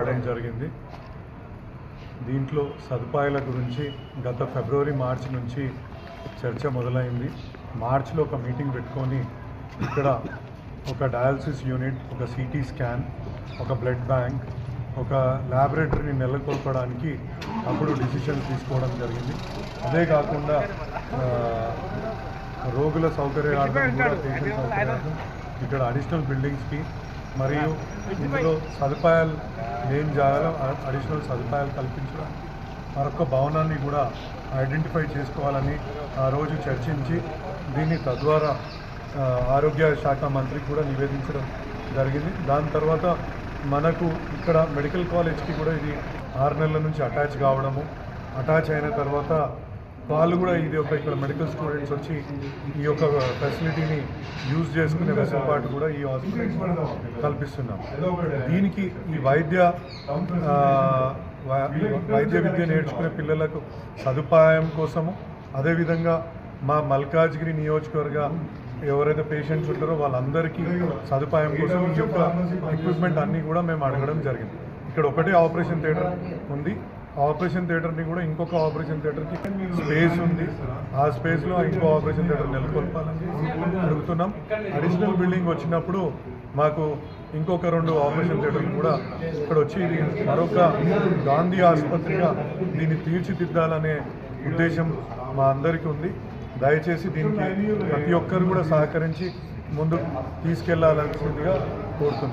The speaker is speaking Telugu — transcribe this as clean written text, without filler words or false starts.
రావడం జరిగింది. దీంట్లో సదుపాయాల గురించి గత ఫిబ్రవరి మార్చి నుంచి చర్చ మొదలైంది. మార్చిలో ఒక మీటింగ్ పెట్టుకొని ఇక్కడ ఒక డయాలసిస్ యూనిట్, ఒక సిటీ స్కాన్, ఒక బ్లడ్ బ్యాంక్, ఒక ల్యాబొరేటరీని నెలకొల్పడానికి అప్పుడు డిసిషన్స్ తీసుకోవడం జరిగింది. అదే కాకుండా రోగుల సౌకర్యార్థం కూడా పేషెంట్ సౌకర్యార్థం ఇక్కడ అడిషనల్ బిల్డింగ్స్కి మరియు ఇందులో సదుపాయాలు ఏం చేయాలో అడిషనల్ సదుపాయాలు కల్పించడానికి మరొక భవనాన్ని కూడా ఐడెంటిఫై చేసుకోవాలని ఆ రోజు చర్చించి దీన్ని తద్వారా ఆరోగ్య శాఖ మంత్రికి కూడా నివేదించడం జరిగింది. దాని తర్వాత మనకు ఇక్కడ మెడికల్ కాలేజ్కి కూడా ఇది 6 నెలల నుంచి అటాచ్ కావడము, అటాచ్ అయిన తర్వాత వాళ్ళు కూడా ఇది ఒక ఇక్కడ మెడికల్ స్టూడెంట్స్ వచ్చి ఈ యొక్క ఫెసిలిటీని యూజ్ చేసుకునే వెసులుబాటు కూడా ఈ హాస్పిటల్ కల్పిస్తున్నాం. దీనికి ఈ వైద్య విద్య నేర్చుకునే పిల్లలకు సదుపాయం కోసము, అదేవిధంగా మా మల్కాజ్గిరి నియోజకవర్గ ఎవరైతే పేషెంట్స్ ఉంటారో వాళ్ళందరికీ సదుపాయం కోసం ఈ యొక్క ఎక్విప్మెంట్ అన్నీ కూడా మేము అడగడం జరిగింది. ఇక్కడ ఒకటే ఆపరేషన్ థియేటర్ ఉంది. ఆపరేషన్ థియేటర్ని కూడా ఇంకొక ఆపరేషన్ థియేటర్కి స్పేస్ ఉంది. ఆ స్పేస్లో ఇంకో ఆపరేషన్ థియేటర్ నెలకొల్పాలని అడుగుతున్నాం. అడిషనల్ బిల్డింగ్ వచ్చినప్పుడు మాకు ఇంకొక 2 ఆపరేషన్ థియేటర్లు కూడా ఇక్కడ వచ్చి ఇది మరొక గాంధీ ఆసుపత్రిగా దీన్ని తీర్చిదిద్దాలనే ఉద్దేశం మా అందరికీ ఉంది. దయచేసి దీనికి ప్రతి ఒక్కరు కూడా సహకరించి ముందుకు తీసుకెళ్లాల్సిందిగా కోరుతున్నాను.